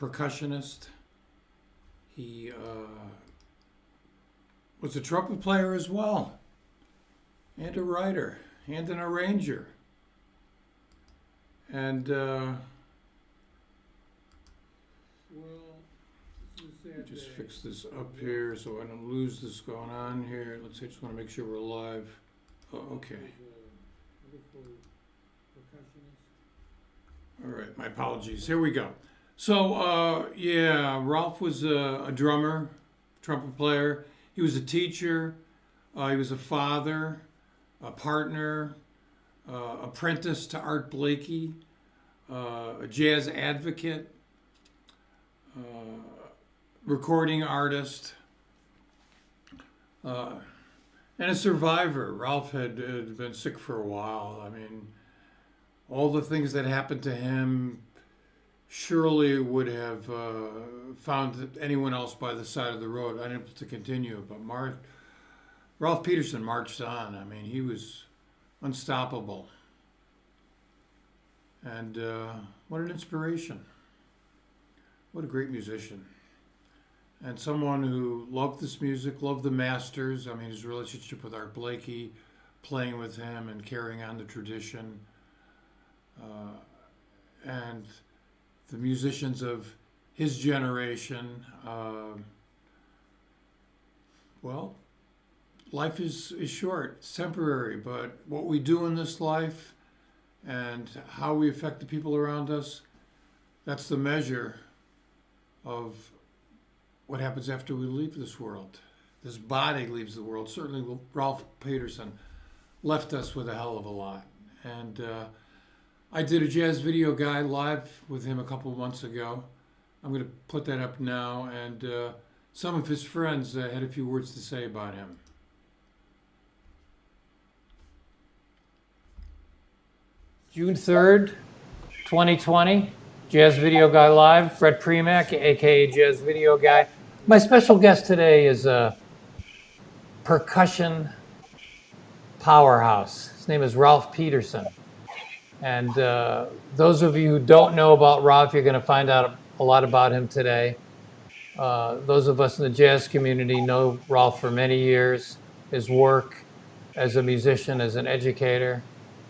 percussionist. He was a trumpet player as well, and a writer, and an arranger. And just fix this up here so I don't lose this going on here. Let's see, I just want to make sure we're live. Oh, okay. All right, my apologies. Here we go. So, yeah, Ralph was a drummer, trumpet player. He was a teacher. He was a father, a partner, apprentice to Art Blakey, a jazz advocate, recording artist, and a survivor. Ralph had been sick for a while. I mean, all the things that happened to him surely would have found anyone else by the side of the road unable to continue. But Ralph Peterson marched on. I mean, he was unstoppable. And what an inspiration. What a great musician. And someone who loved this music, loved the masters. I mean, his relationship with Art Blakey, playing with him and carrying on the tradition. And the musicians of his generation. Well, life is short, it's temporary, but what we do in this life and how we affect the people around us, that's the measure of what happens after we leave this world. This body leaves the world. Certainly Ralph Peterson left us with a hell of a lot. And I did a jazz video guy live with him a couple of months ago. I'm going to put that up now. And some of his friends had a few words to say about him. June 3rd, 2020, Jazz Video Guy Live, Brett Premack, aka Jazz Video Guy. My special guest today is a percussion powerhouse. His name is Ralph Peterson. And those of you who don't know about Ralph, you're going to find out a lot about him today. Those of us in the jazz community know Ralph for many years, his work as a musician, as an educator,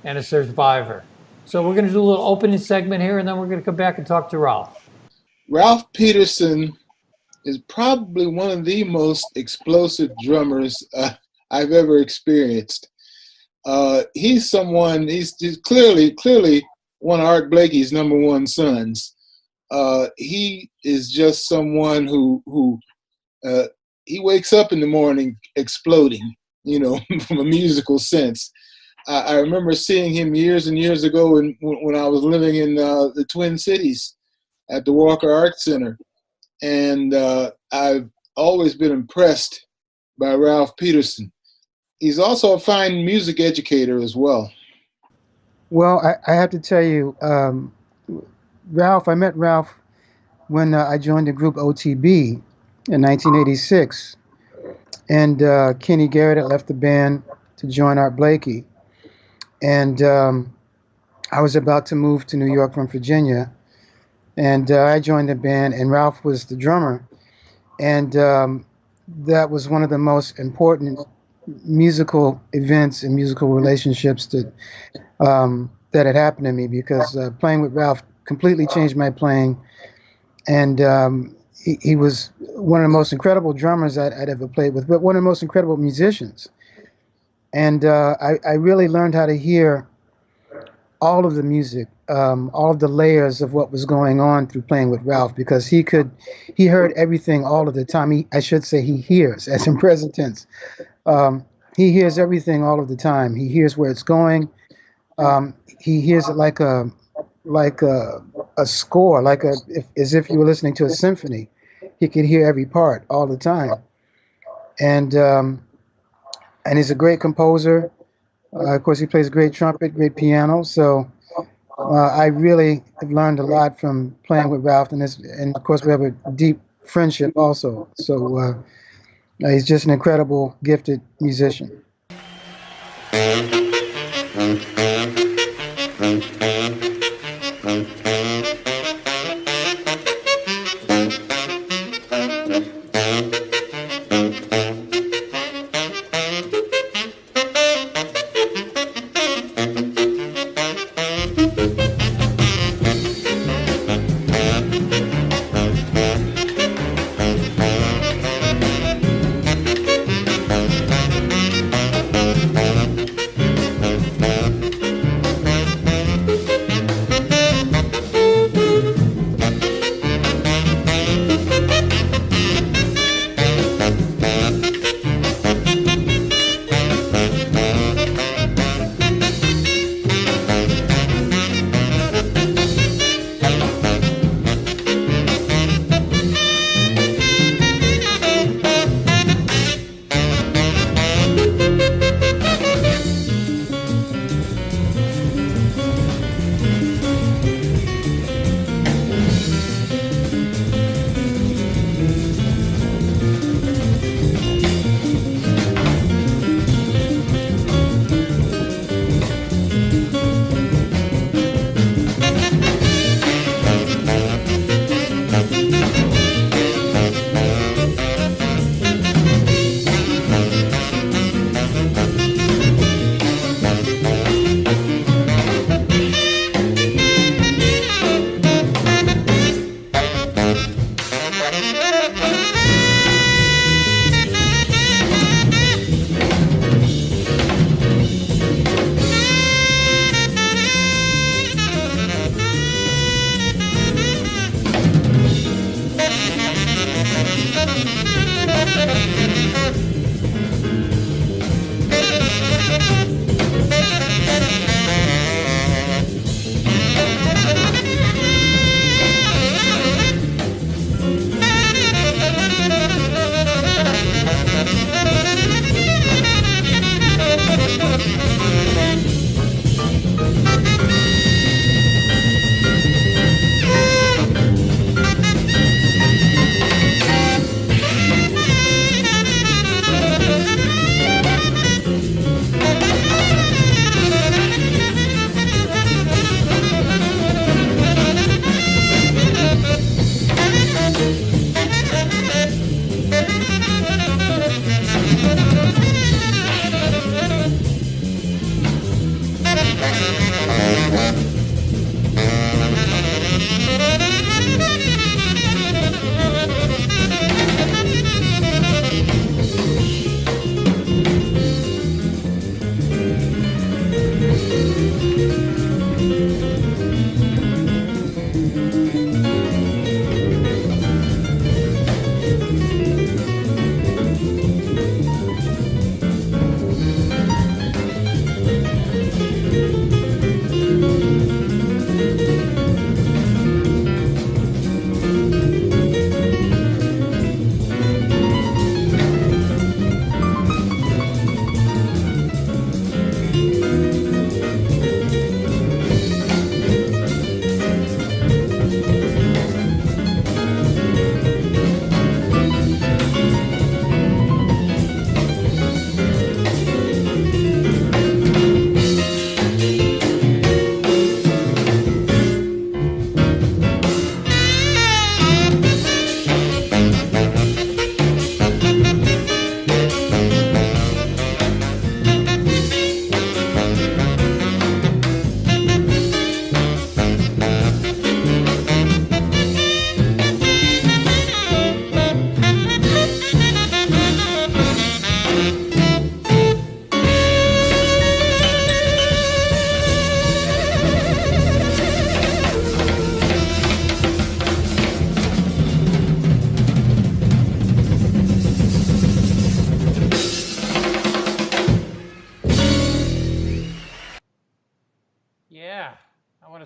and a survivor. So we're going to do a little opening segment here, and then we're going to come back and talk to Ralph. Ralph Peterson is probably one of the most explosive drummers I've ever experienced. He's clearly one of Art Blakey's number one sons. He is just someone who he wakes up in the morning exploding, from a musical sense. I remember seeing him years and years ago when I was living in the Twin Cities at the Walker Art Center. And I've always been impressed by Ralph Peterson. He's also a fine music educator as well. Well, I have to tell you, Ralph, I met Ralph when I joined the group OTB in 1986. And Kenny Garrett had left the band to join Art Blakey. And I was about to move to New York from Virginia. And I joined the band, and Ralph was the drummer. And that was one of the most important musical events and musical relationships that had happened to me, because playing with Ralph completely changed my playing. And he was one of the most incredible drummers I'd ever played with, but one of the most incredible musicians. And I really learned how to hear all of the music, all of the layers of what was going on through playing with Ralph, because he heard everything all of the time. I should say he hears, as in present tense. He hears everything all of the time. He hears where it's going. He hears it like a score, as if you were listening to a symphony. He could hear every part all the time. And he's a great composer. Of course, he plays great trumpet, great piano. So I really have learned a lot from playing with Ralph, and of course we have a deep friendship also. So he's just an incredible, gifted musician.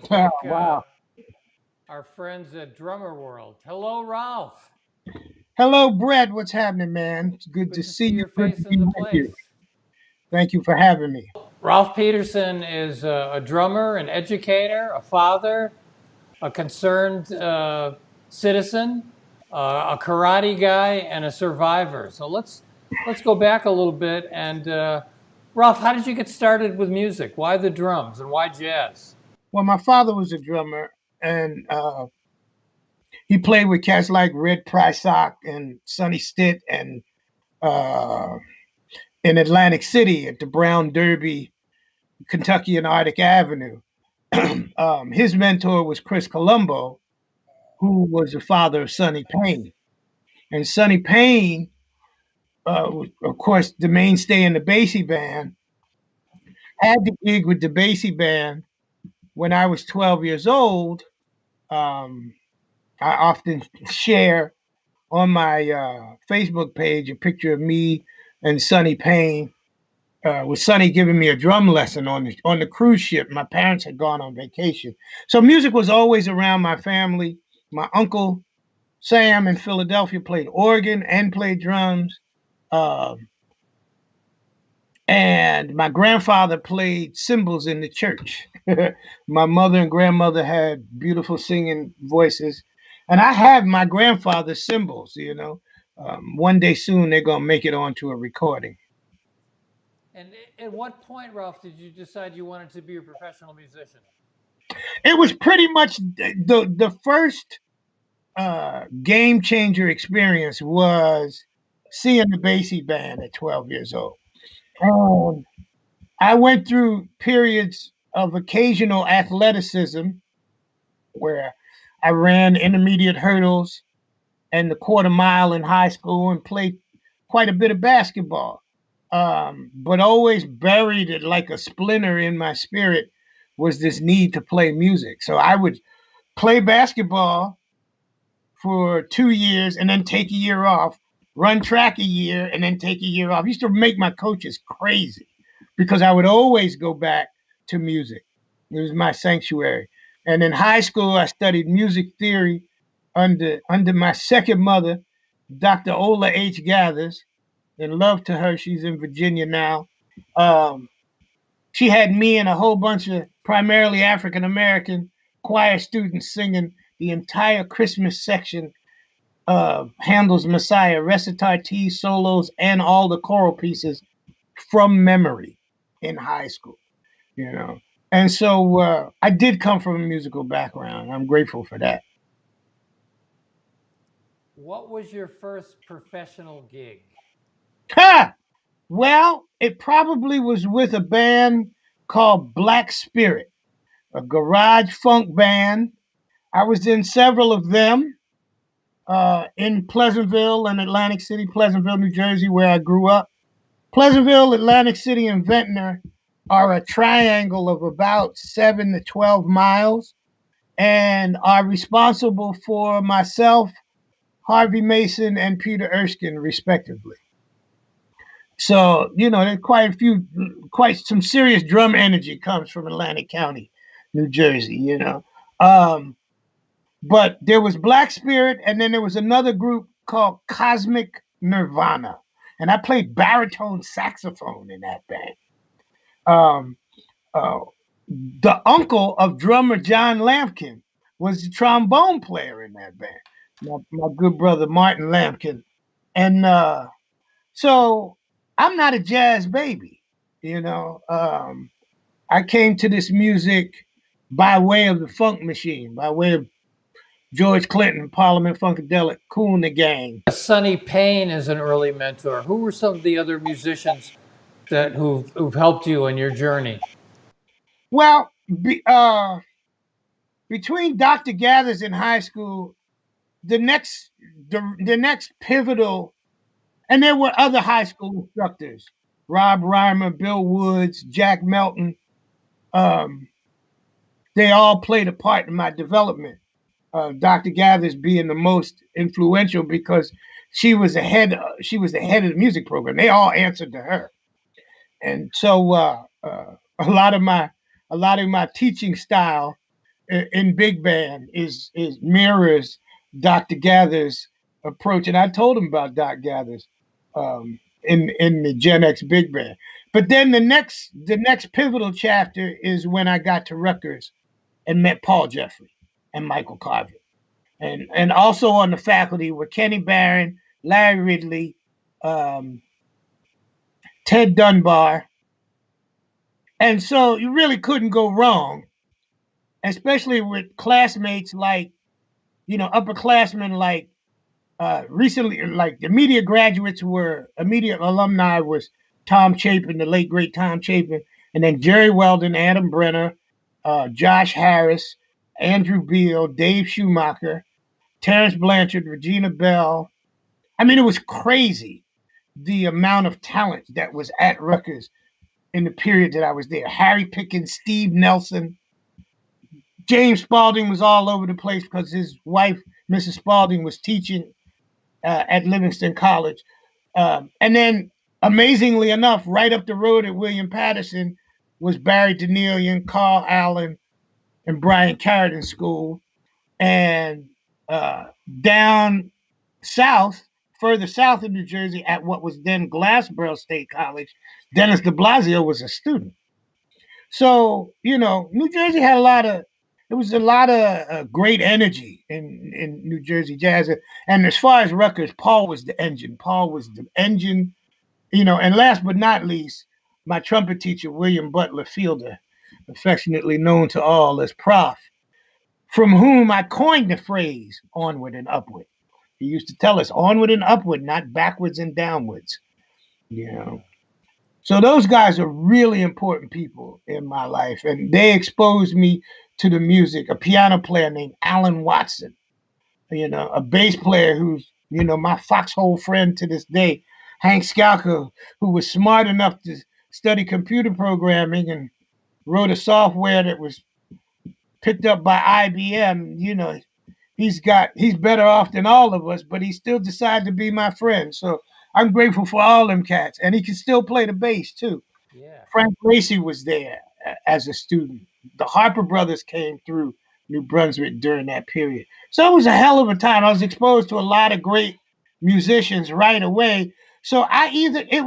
thank Wow. our friends at Drummer World. Hello, Ralph. Hello, Brett. What's happening, man? It's good to see you. your Good face to in be the with you. place. Thank you for having me. Ralph Peterson is a drummer, an educator, a father, a concerned citizen, a karate guy, and a survivor. So let's go back a little bit. And Ralph, how did you get started with music? Why the drums and why jazz? Well, my father was a drummer, and he played with cats like Red Prysock and Sonny Stitt, and in Atlantic City at the Brown Derby, Kentucky and Arctic Avenue. His mentor was Chris Colombo, who was the father of Sonny Payne. And Sonny Payne, was, of course, the mainstay in the Basie band, had to gig with the Basie band when I was 12 years old. Um, I often share on my Facebook page a picture of me and Sonny Payne, with Sonny giving me a drum lesson on the cruise ship. My parents had gone on vacation, so music was always around my family. My uncle Sam in Philadelphia played organ and played drums, um, and my grandfather played cymbals in the church. My mother and grandmother had beautiful singing voices, and I have my grandfather's cymbals. One day soon they're gonna make it onto a recording. And at what point, Ralph, did you decide you wanted to be a professional musician? It was pretty much the first game changer experience was seeing the Basie band at 12 years old. Um, I went through periods of occasional athleticism where I ran intermediate hurdles and the quarter mile in high school and played quite a bit of basketball. But always buried it like a splinter in my spirit was this need to play music. So I would play basketball for 2 years and then take a year off, run track a year and then take a year off. I used to make my coaches crazy because I would always go back to music. It was my sanctuary. And in high school, I studied music theory under my second mother, Dr. Ola H. Gathers. And love to her, she's in Virginia now. Um, she had me and a whole bunch of primarily African American choir students singing the entire Christmas section of Handel's Messiah, recitati, solos, and all the choral pieces from memory in high school. You know, and so I did come from a musical background. I'm grateful for that. What was your first professional gig? Ha! Well, it probably was with a band called Black Spirit, a garage funk band. I was in several of them in Pleasantville and Atlantic City, Pleasantville, New Jersey, where I grew up. Pleasantville, Atlantic City, and Ventnor are a triangle of about 7 to 12 miles and are responsible for myself, Harvey Mason, and Peter Erskine, respectively. So, there's quite some serious drum energy comes from Atlantic County, New Jersey. Um, but there was Black Spirit, and then there was another group called Cosmic Nirvana. And I played baritone saxophone in that band. Um, uh, the uncle of drummer John Lampkin was the trombone player in that band, my good brother Martin Lampkin. And so I'm not a jazz baby, you know. I came to this music by way of the funk machine, by way of George Clinton, Parliament Funkadelic, Kool and the Gang. Sonny Payne is an early mentor. Who were some of the other musicians who've helped you in your journey? Well, between Dr. Gathers in high school, the next pivotal, and there were other high school instructors, Rob Reimer, Bill Woods, Jack Melton. They all played a part in my development. Dr. Gathers being the most influential because she was the head of the music program. They all answered to her, and so a lot of my teaching style in big band is mirrors Dr. Gathers' approach. And I told him about Dr. Gathers in the Gen X big band. But then the next pivotal chapter is when I got to Rutgers and met Paul Jeffrey and Michael Carver. And also on the faculty were Kenny Barron, Larry Ridley, Ted Dunbar. And so you really couldn't go wrong, especially with classmates like, upperclassmen like recently, like immediate graduates were, immediate alumni was Tom Chapin, the late great Tom Chapin, and then Jerry Weldon, Adam Brenner, Josh Harris, Andrew Beal, Dave Schumacher, Terrence Blanchard, Regina Bell. I mean, it was crazy the amount of talent that was at Rutgers in the period that I was there. Harry Pickens, Steve Nelson, James Spalding was all over the place because his wife, Mrs. Spalding, was teaching at Livingston College. And then, amazingly enough, right up the road at William Patterson was Barry Danielian, Carl Allen, and Brian Carradine School. And down south, further south in New Jersey, at what was then Glassboro State College, Dennis de Blasio was a student. So, New Jersey had a lot of great energy in New Jersey jazz. And as far as Rutgers, Paul was the engine. And last but not least, my trumpet teacher, William Butler Fielder, affectionately known to all as Prof, from whom I coined the phrase onward and upward. He used to tell us onward and upward, not backwards and downwards. So those guys are really important people in my life, and they exposed me to the music. A piano player named Alan Watson, a bass player who's, my foxhole friend to this day, Hank Scalco, who was smart enough to study computer programming and wrote a software that was picked up by IBM. He's better off than all of us, but he still decided to be my friend. So I'm grateful for all them cats. And he can still play the bass too. Yeah. Frank Lacey was there as a student. The Harper brothers came through New Brunswick during that period. So it was a hell of a time. I was exposed to a lot of great musicians right away. So it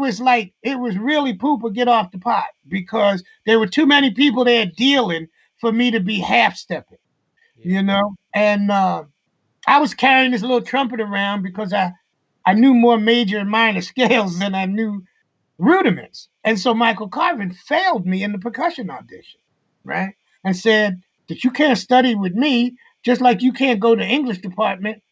was really poop or get off the pot, because there were too many people there dealing for me to be half stepping, and I was carrying this little trumpet around because I knew more major and minor scales than I knew rudiments. And so Michael Carvin failed me in the percussion audition, right? And said that you can't study with me, just like you can't go to English department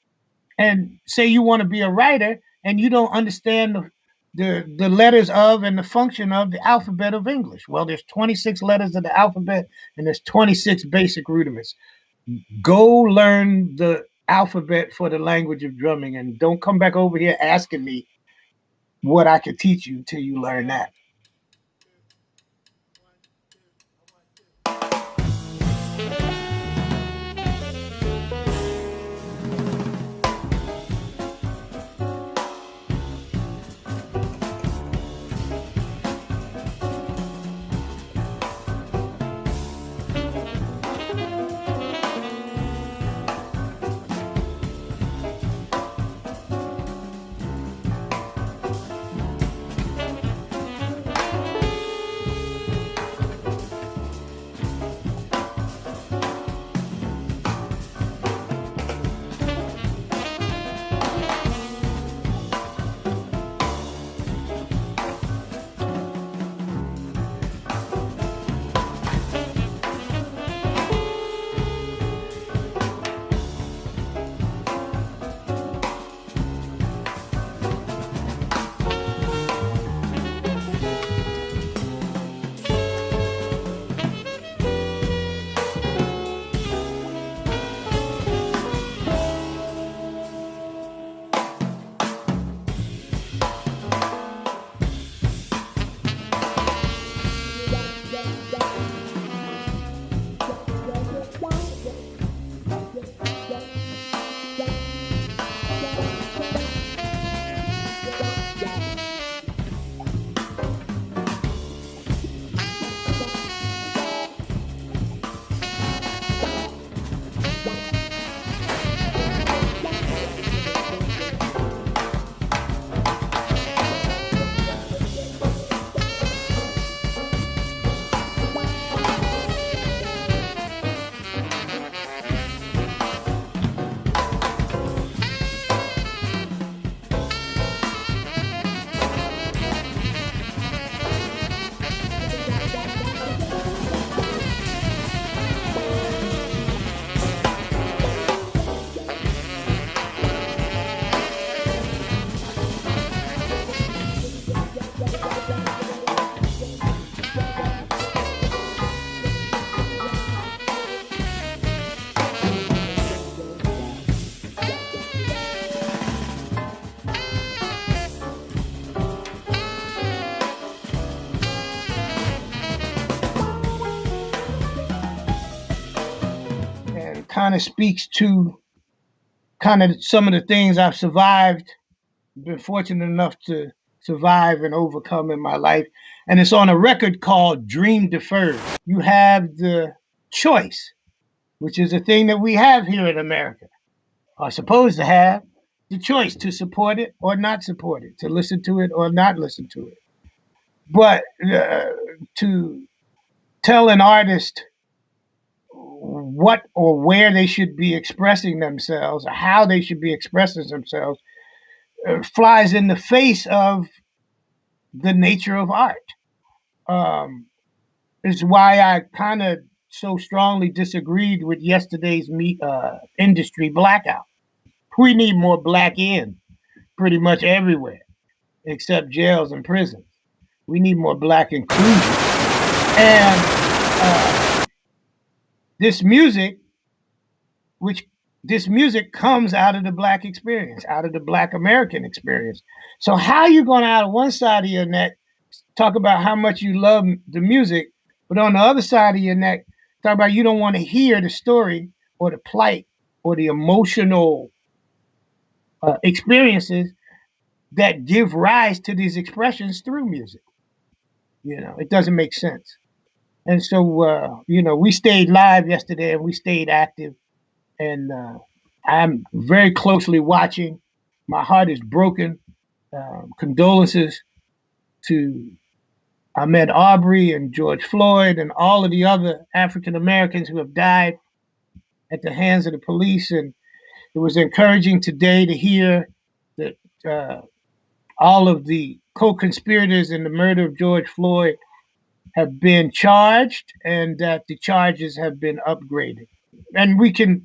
and say you want to be a writer and you don't understand the letters of and the function of the alphabet of English. Well, there's 26 letters of the alphabet and there's 26 basic rudiments. Go learn the alphabet for the language of drumming, and don't come back over here asking me what I could teach you till you learn that. kind of speaks to kind of some of the things I've survived, been fortunate enough to survive and overcome in my life. And it's on a record called Dream Deferred. You have the choice, which is a thing that we have here in America, are supposed to have the choice to support it or not support it, to listen to it or not listen to it. But to tell an artist what or where they should be expressing themselves, or how they should be expressing themselves, flies in the face of the nature of art. Is why I kind of so strongly disagreed with yesterday's industry blackout. We need more black in pretty much everywhere, except jails and prisons. We need more black inclusion. And this music comes out of the black experience, out of the black American experience. So how you going to, out of one side of your neck, talk about how much you love the music, but on the other side of your neck, talk about you don't want to hear the story or the plight or the emotional experiences that give rise to these expressions through music. It doesn't make sense. And so, we stayed live yesterday and we stayed active. And I'm very closely watching. My heart is broken. Condolences to Ahmaud Arbery and George Floyd and all of the other African Americans who have died at the hands of the police. And it was encouraging today to hear that all of the co-conspirators in the murder of George Floyd have been charged and that the charges have been upgraded. And we can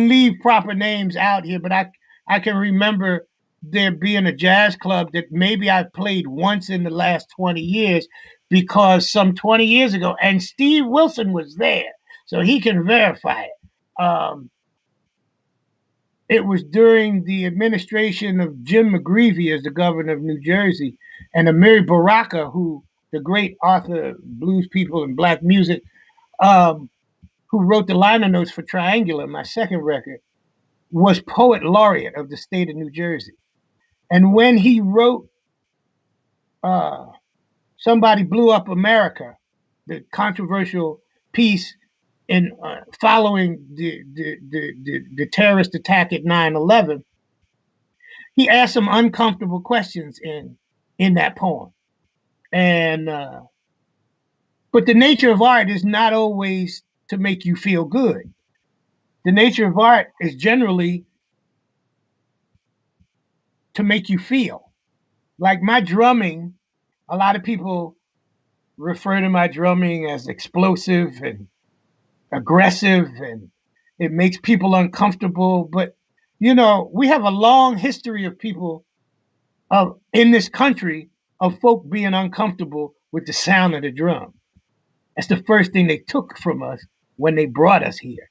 leave proper names out here, but I can remember there being a jazz club that maybe I played once in the last 20 years, because some 20 years ago, and Steve Wilson was there, so he can verify it. It was during the administration of Jim McGreevey as the governor of New Jersey, and Amiri Baraka, who the great author of blues people and black music, who wrote the liner notes for Triangular, my second record, was poet laureate of the state of New Jersey. And when he wrote Somebody Blew Up America, the controversial piece in following the terrorist attack at 9/11, he asked some uncomfortable questions in that poem. And but the nature of art is not always to make you feel good. The nature of art is generally to make you feel. Like my drumming, a lot of people refer to my drumming as explosive and aggressive, and it makes people uncomfortable. But we have a long history of people in this country of folk being uncomfortable with the sound of the drum. That's the first thing they took from us when they brought us here.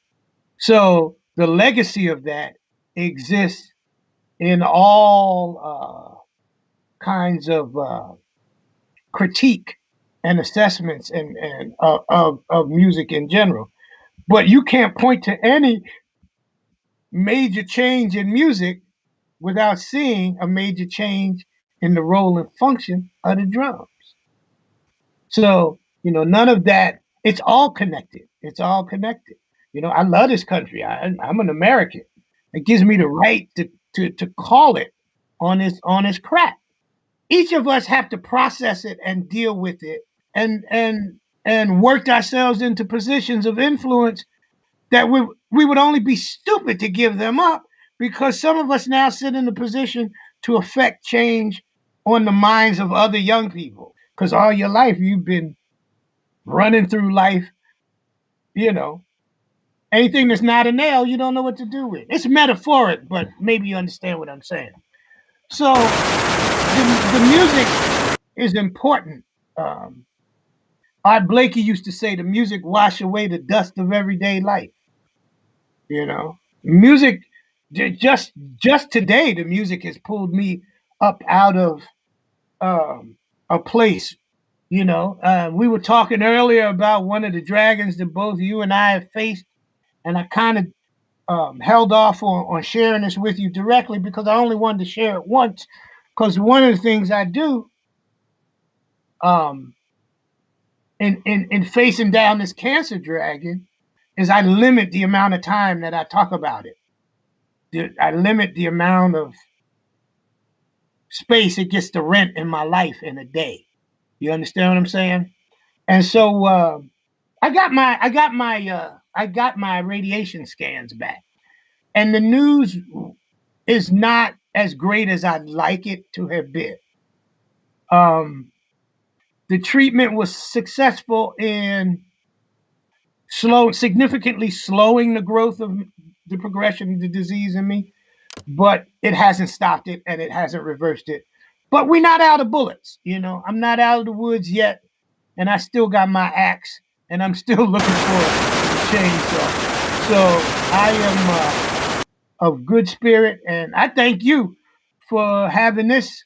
So the legacy of that exists in all kinds of critique and assessments and of music in general. But you can't point to any major change in music without seeing a major change in the role and function of the drums. So, none of that, it's all connected. It's all connected. I love this country. I'm an American. It gives me the right to call it on its crap. Each of us have to process it and deal with it and work ourselves into positions of influence that we would only be stupid to give them up, because some of us now sit in the position to affect change on the minds of other young people. Because all your life you've been running through life, anything that's not a nail, you don't know what to do with. It's metaphoric, but maybe you understand what I'm saying. So the music is important. Art Blakey used to say the music wash away the dust of everyday life. Music, just today, the music has pulled me up out of a place. We were talking earlier about one of the dragons that both you and I have faced, and I kind of held off on sharing this with you directly because I only wanted to share it once. Because one of the things I do in facing down this cancer dragon is I limit the amount of time that I talk about it. I limit the amount of space it gets to rent in my life in a day. You understand what I'm saying? And so I got my radiation scans back, and the news is not as great as I'd like it to have been. The treatment was successful in significantly slowing the growth of the progression of the disease in me, but it hasn't stopped it and it hasn't reversed it. But we're not out of bullets, you know. I'm not out of the woods yet, and I still got my axe, and I'm still looking for a chainsaw. So I am of good spirit, and I thank you for having this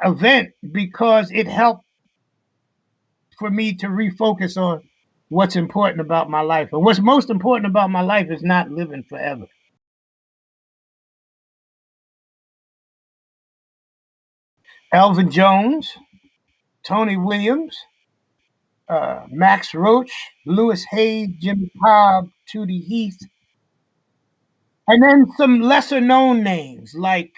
event because it helped for me to refocus on what's important about my life. And what's most important about my life is not living forever. Elvin Jones, Tony Williams, Max Roach, Lewis Hayes, Jimmy Cobb, Tootie Heath, and then some lesser known names like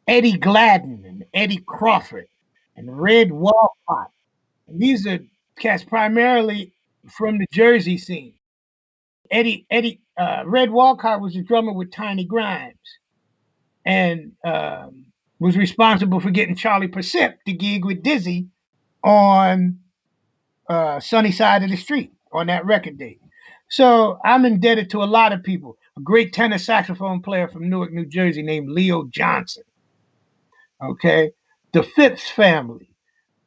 Eddie Gladden and Eddie Crawford and Red Walcott. And these are cats primarily from the Jersey scene. Red Walcott was the drummer with Tiny Grimes and was responsible for getting Charlie Persip to gig with Dizzy on Sunny Side of the Street on that record date. So I'm indebted to a lot of people. A great tenor saxophone player from Newark, New Jersey named Leo Johnson. Okay. The Phipps family,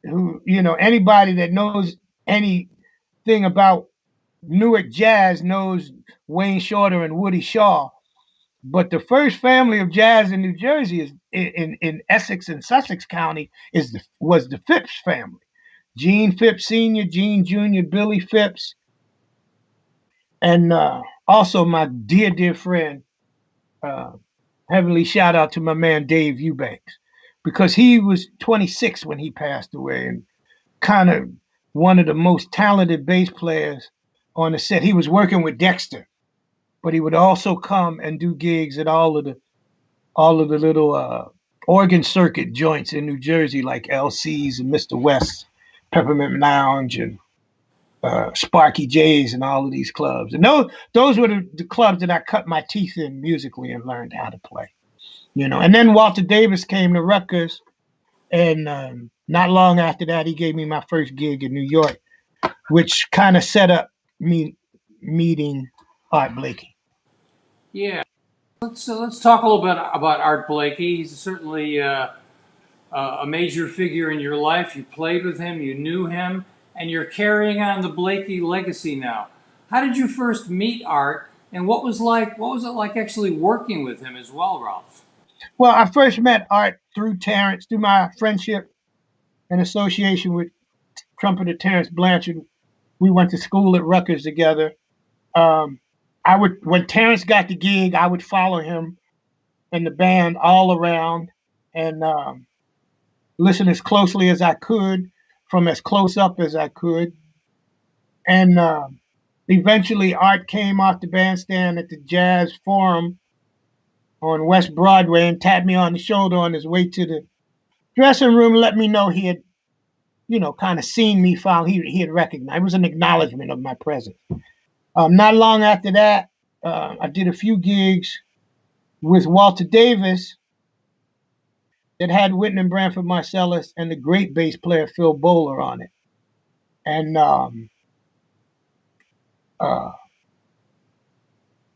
who, you know, anybody that knows anything about Newark jazz knows Wayne Shorter and Woody Shaw. But the first family of jazz in New Jersey is in Essex and Sussex County was the Phipps family. Gene Phipps Sr., Gene Jr., Billy Phipps, and also my dear friend, heavenly shout out to my man Dave Eubanks, because he was 26 when he passed away and kind of one of the most talented bass players on the set. He was working with Dexter, but he would also come and do gigs at all of the little organ circuit joints in New Jersey, like LC's and Mr. West's Peppermint Lounge and Sparky J's and all of these clubs. And those were the clubs that I cut my teeth in musically and learned how to play. You know, and then Walter Davis came to Rutgers, and not long after that, he gave me my first gig in New York, which kind of set up me meeting Art Blakey. Yeah. Let's talk a little bit about Art Blakey. He's certainly a major figure in your life. You played with him, you knew him, and you're carrying on the Blakey legacy now. How did you first meet Art, and what was it like actually working with him as well, Ralph? Well, I first met Art through Terrence, through my friendship and association with trumpeter Terrence Blanchard. We went to school at Rutgers together. When Terrence got the gig, I would follow him and the band all around and listen as closely as I could, from as close up as I could. And eventually Art came off the bandstand at the Jazz Forum on West Broadway and tapped me on the shoulder on his way to the dressing room, let me know he had, you know, kind of seen me he had recognized. It was an acknowledgement of my presence. Not long after that, I did a few gigs with Walter Davis that had Wynton and Branford Marsalis and the great bass player Phil Bowler on it. And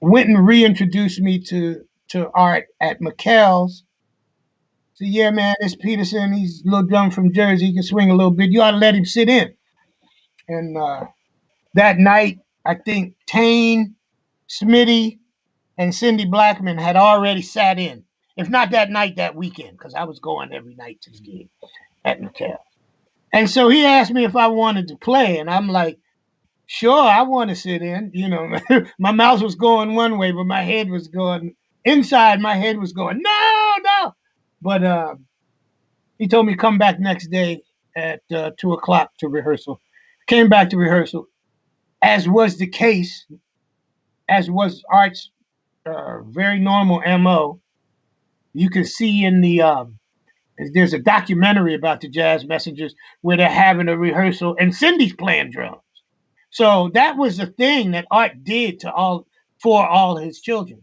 Wynton reintroduced me to Art at McHale's. So yeah, man, it's Peterson. He's a little drum from Jersey. He can swing a little bit. You ought to let him sit in. And that night, I think Tane, Smitty, and Cindy Blackman had already sat in. If not that night, that weekend, because I was going every night to the gig at McHale. And so he asked me if I wanted to play, and I'm like, sure, I want to sit in. You know, my mouth was going one way, but my head was going inside. My head was going, no, no. But he told me come back next day at 2 o'clock to rehearsal. Came back to rehearsal, as was the case, as was Art's very normal MO. You can see in the there's a documentary about the Jazz Messengers where they're having a rehearsal and Cindy's playing drums. So that was the thing that Art did to all for all his children,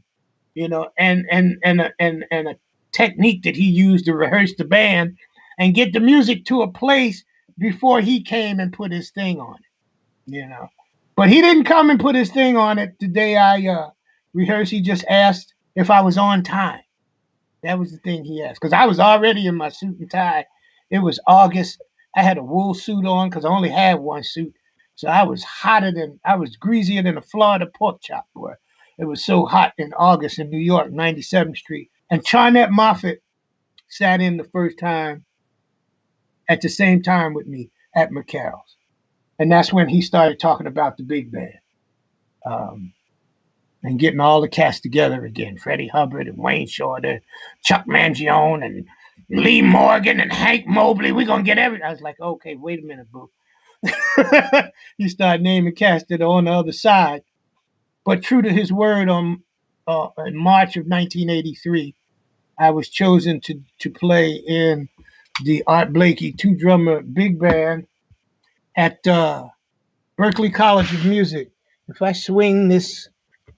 you know, and a technique that he used to rehearse the band and get the music to a place before he came and put his thing on it, you know. But he didn't come and put his thing on it the day I rehearsed. He just asked if I was on time. That was the thing he asked, because I was already in my suit and tie. It was August. I had a wool suit on because I only had one suit. So I was greasier than a Florida pork chop, boy. It was so hot in August in New York, 97th Street. And Charnette Moffett sat in the first time at the same time with me at McCarroll's. And that's when he started talking about the big band. And getting all the cast together again. Freddie Hubbard and Wayne Shorter, Chuck Mangione and Lee Morgan and Hank Mobley. We're going to get everything. I was like, okay, wait a minute, boo. He started naming cast that are on the other side. But true to his word, in March of 1983, I was chosen to play in the Art Blakey two-drummer big band at Berklee College of Music. If I swing this,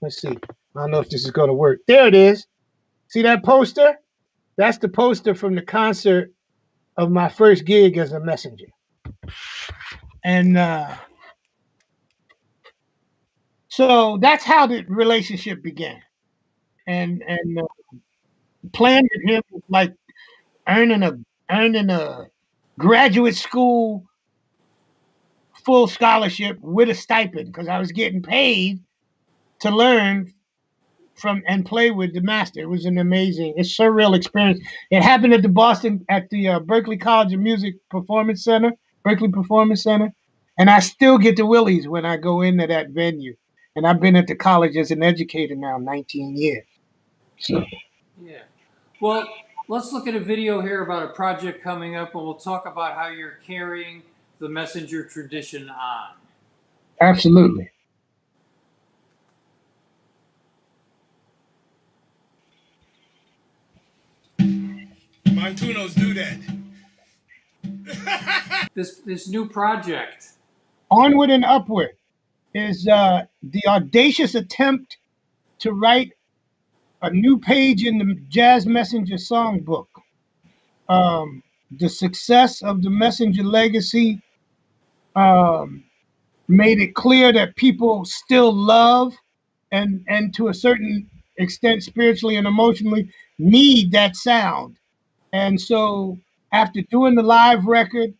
let's see. I don't know if this is going to work. There it is. See that poster? That's the poster from the concert of my first gig as a messenger. And so that's how the relationship began. And playing with him was like earning a graduate school full scholarship with a stipend, because I was getting paid to learn from and play with the master. It was an amazing, it's surreal experience. It happened at the Berklee College of Music Performance Center, Berklee Performance Center, and I still get the willies when I go into that venue. And I've been at the college as an educator now 19 years. So Yeah. Well, let's look at a video here about a project coming up, and we'll talk about how you're carrying the messenger tradition on. absolutely. Montunos do that. This new project. Onward and Upward is the audacious attempt to write a new page in the Jazz Messenger songbook. The success of the Messenger legacy made it clear that people still love and to a certain extent, spiritually and emotionally, need that sound. And so after doing the live record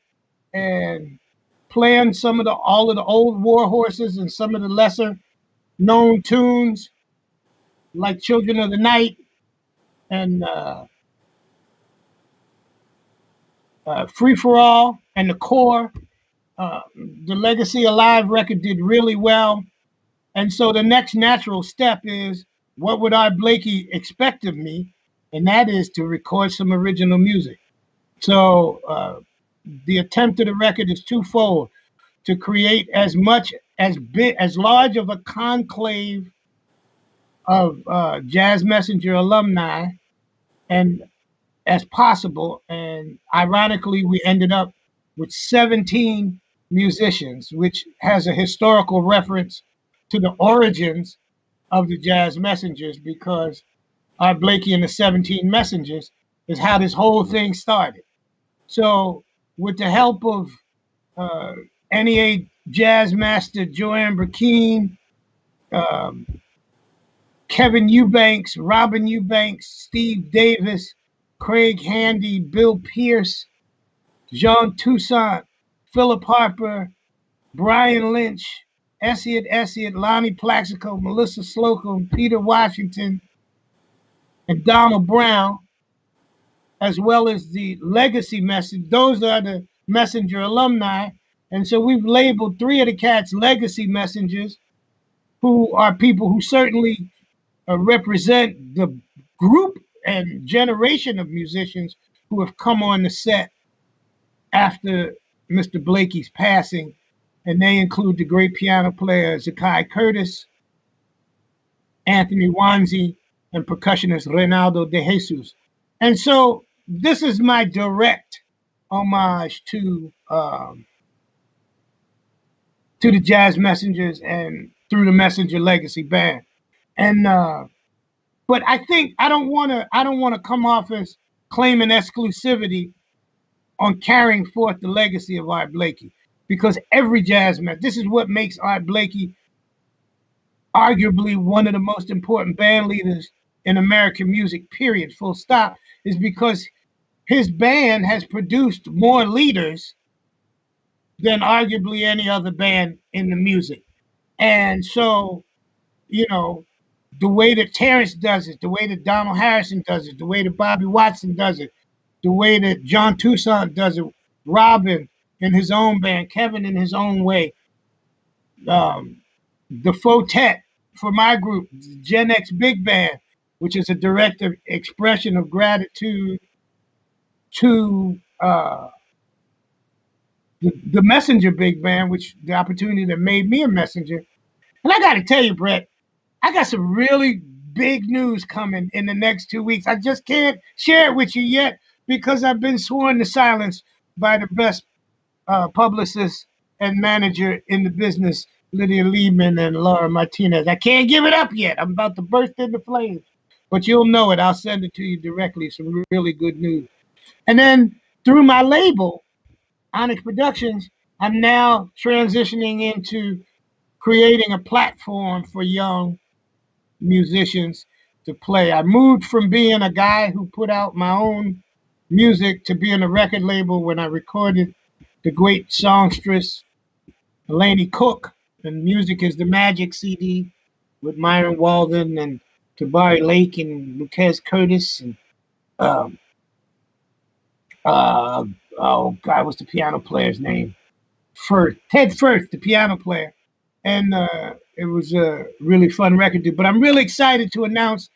and playing all of the old war horses and some of the lesser known tunes like Children of the Night and Free for All and the Core, the Legacy Alive record did really well. And so the next natural step is, what would Art Blakey expect of me? And that is to record some original music. So the attempt of the record is twofold: to create as large of a conclave of Jazz Messenger alumni and as possible. And ironically, we ended up with 17 musicians, which has a historical reference to the origins of the Jazz Messengers, because Art Blakey and the 17 Messengers is how this whole thing started. So with the help of NEA jazz master Joanne Burkeen, Kevin Eubanks, Robin Eubanks, Steve Davis, Craig Handy, Bill Pierce, Jean Toussaint, Philip Harper, Brian Lynch, Essiet, Lonnie Plaxico, Melissa Slocum, Peter Washington, and Donald Brown, as well as the legacy message. Those are the Messenger alumni. And so we've labeled 3 of the cats legacy messengers, who are people who certainly represent the group and generation of musicians who have come on the set after Mr. Blakey's passing. And they include the great piano player Zakai Curtis, Anthony Wanzi, and percussionist Reynaldo de Jesus. And so this is my direct homage to the Jazz Messengers and through the Messenger Legacy Band. And but I think I don't want to come off as claiming exclusivity on carrying forth the legacy of Art Blakey, because every jazz man, this is what makes Art Blakey arguably one of the most important band leaders in American music, period, full stop, is because his band has produced more leaders than arguably any other band in the music. And so, you know, the way that Terrence does it, the way that Donald Harrison does it, the way that Bobby Watson does it, the way that John Toussaint does it, Robin in his own band, Kevin in his own way, the Fotet for my group, Gen X Big Band, which is a direct expression of gratitude to the Messenger Big Band, which the opportunity that made me a messenger. And I got to tell you, Brett, I got some really big news coming in the next 2 weeks. I just can't share it with you yet because I've been sworn to silence by the best publicist and manager in the business, Lydia Liebman and Laura Martinez. I can't give it up yet. I'm about to burst into flames, but you'll know it. I'll send it to you directly. Some really good news. And then through my label, Onyx Productions, I'm now transitioning into creating a platform for young musicians to play. I moved from being a guy who put out my own music to being a record label when I recorded the great songstress Laney Cook, and Music is the Magic CD with Myron Walden and Tabari Lake and Lucas Curtis and oh God, what's the piano player's name? Ted Firth, the piano player. And it was a really fun record, but I'm really excited to announce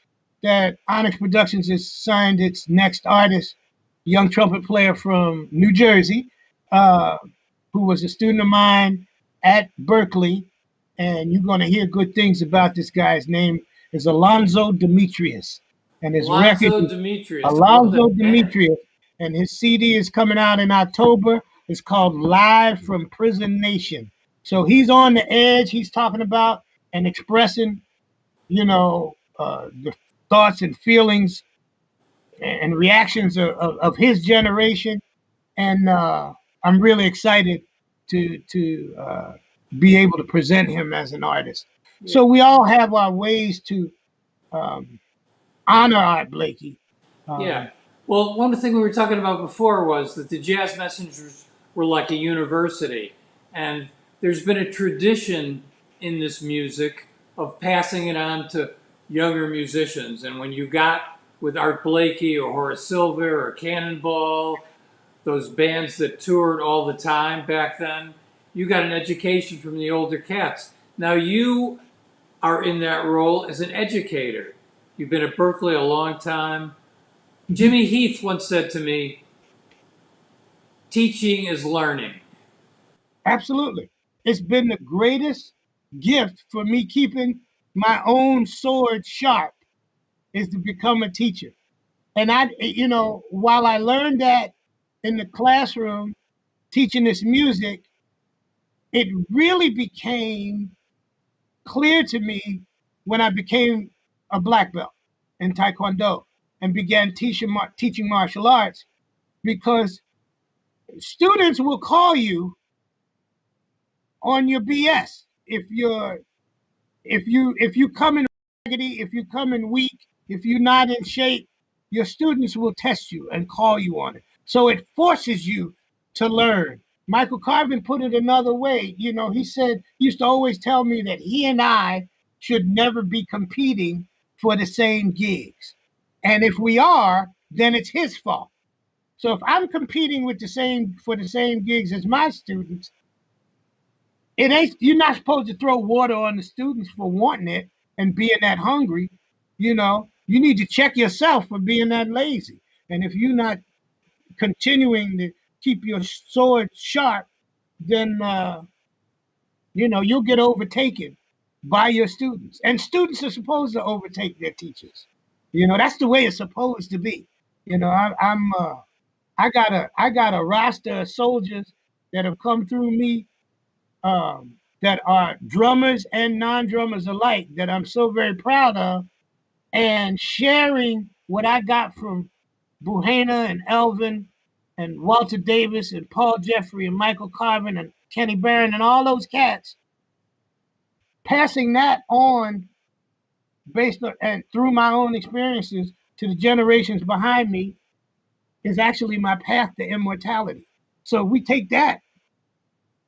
that Onyx Productions has signed its next artist, young trumpet player from New Jersey, who was a student of mine at Berkeley. And you're going to hear good things about this guy. His name is Alonzo Demetrius. And his record, Alonzo Demetrius. And his CD is coming out in October. It's called Live from Prison Nation. So he's on the edge. He's talking about and expressing, the thoughts and feelings and reactions of his generation. And I'm really excited to be able to present him as an artist. Yeah. So we all have our ways to honor Art Blakey. Yeah. Well, one thing we were talking about before was that the Jazz Messengers were like a university. And there's been a tradition in this music of passing it on to younger musicians. And when you got with Art Blakey or Horace Silver or Cannonball, those bands that toured all the time back then, you got an education from the older cats. Now you are in that role as an educator. You've been at Berkeley a long time. Jimmy Heath once said to me, teaching is learning. Absolutely. It's been the greatest gift for me keeping my own sword sharp is to become a teacher. And while I learned that in the classroom, teaching this music, it really became clear to me when I became a black belt in Taekwondo and began teaching martial arts, because students will call you on your BS if you come in raggedy, if you come in weak, if you're not in shape. Your students will test you and call you on it. So it forces you to learn. Michael Carvin put it another way. He said, he used to always tell me that he and I should never be competing for the same gigs. And if we are, then it's his fault. So if I'm competing for the same gigs as my students, it ain't, you're not supposed to throw water on the students for wanting it and being that hungry. You know, you need to check yourself for being that lazy. And if you're not continuing to keep your sword sharp, then you know, you'll get overtaken by your students. And students are supposed to overtake their teachers. You know, that's the way it's supposed to be. You know, I got a roster of soldiers that have come through me, that are drummers and non-drummers alike, that I'm so very proud of, and sharing what I got from Buhana and Elvin and Walter Davis and Paul Jeffrey and Michael Carvin and Kenny Barron and all those cats, passing that on based on and through my own experiences to the generations behind me is actually my path to immortality. So we take that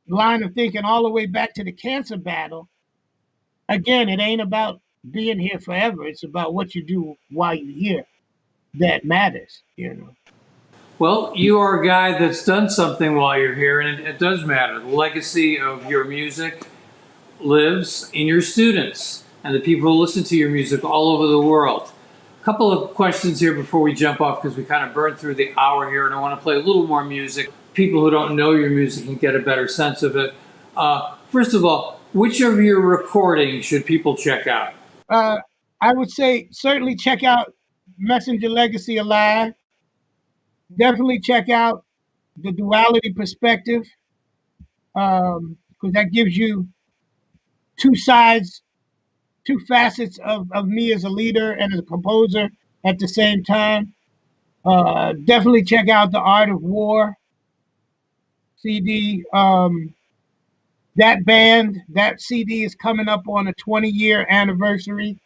line of thinking all the way back to the cancer battle. Again, it ain't about being here forever. It's about what you do while you're here that matters, you know. Well, you are a guy that's done something while you're here, and it does matter. The legacy of your music lives in your students and the people who listen to your music all over the world. A couple of questions here before we jump off, because we kind of burned through the hour here, and I want to play a little more music. People who don't know your music can get a better sense of it. First of all, which of your recordings should people check out? I would say certainly check out Messenger Legacy Alive. Definitely check out the Duality Perspective, because that gives you two sides, two facets of me as a leader and as a composer at the same time. Definitely check out the Art of War CD. That band, that CD is coming up on a 20-year anniversary.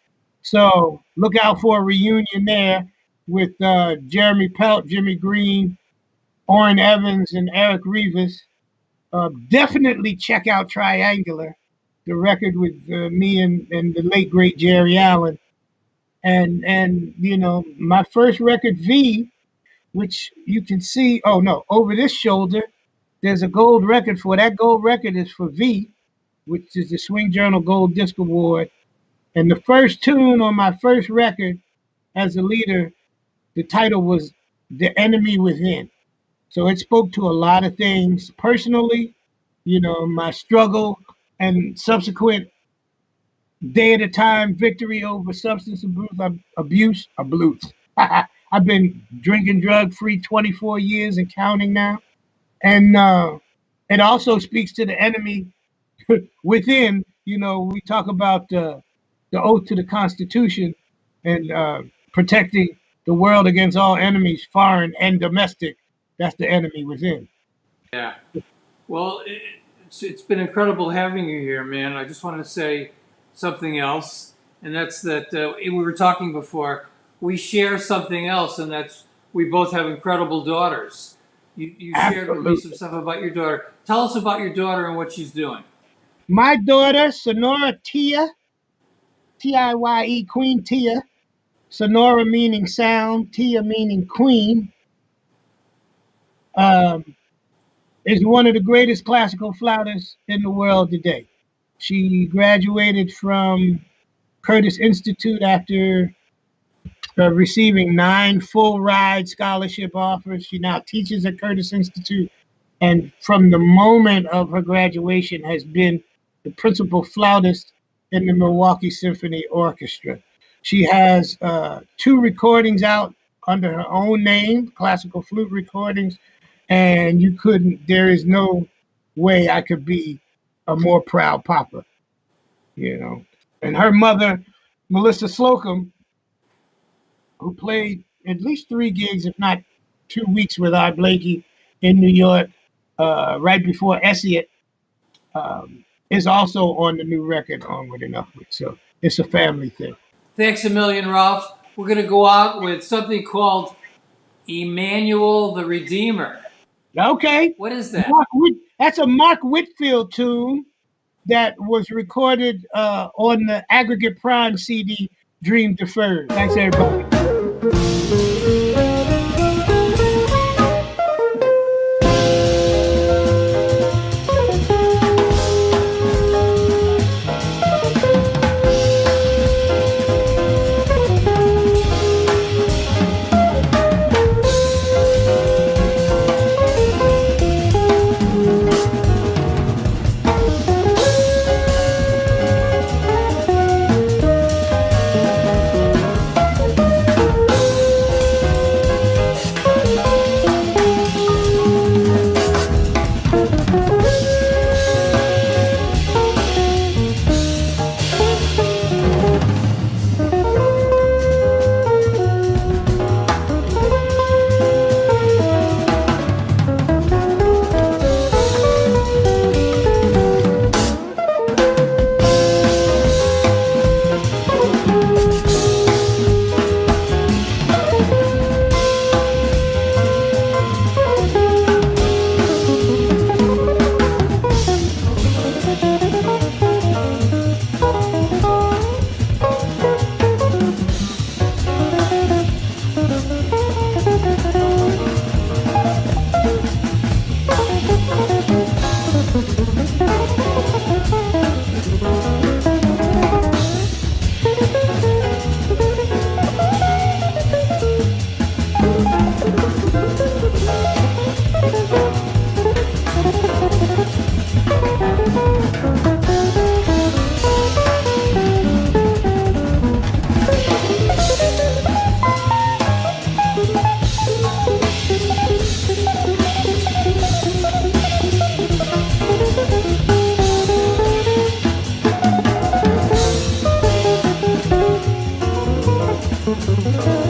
So look out for a reunion there with Jeremy Pelt, Jimmy Green, Orrin Evans, and Eric Rivas. Definitely check out Triangular, the record with me and the late great Jerry Allen, and you know, my first record V, which you can see. Oh no, over this shoulder, there's a gold record for that. Gold record is for V, which is the Swing Journal Gold Disc Award. And the first tune on my first record as a leader, the title was "The Enemy Within." So it spoke to a lot of things personally, you know, my struggle and subsequent day at a time victory over substance abuse. I've been drinking drug free 24 years and counting now. And it also speaks to the enemy within. You know, we talk about the oath to the Constitution and protecting the world against all enemies, foreign and domestic. That's the enemy within. Yeah. Well, it's been incredible having you here, man. I just want to say something else, and that's that we were talking before. We share something else, and that's we both have incredible daughters. You shared with me some stuff about your daughter. Tell us about your daughter and what she's doing. My daughter, Sonora Tia, Tiye, Queen Tia. Sonora meaning sound, Tia meaning queen. Is one of the greatest classical flautists in the world today. She graduated from Curtis Institute after receiving 9 full ride scholarship offers. She now teaches at Curtis Institute, and from the moment of her graduation has been the principal flautist in the Milwaukee Symphony Orchestra. She has 2 recordings out under her own name, classical flute recordings, and there is no way I could be a more proud papa, you know. And her mother, Melissa Slocum, who played at least 3 gigs, if not 2 weeks with Art Blakey in New York, right before Essiet, is also on the new record, Onward and Upward. So it's a family thing. Thanks a million, Ralph. We're going to go out with something called Emmanuel the Redeemer. Okay. What is that? That's a Mark Whitfield tune that was recorded on the Aggregate Prime CD, Dream Deferred. Thanks, everybody. Bye.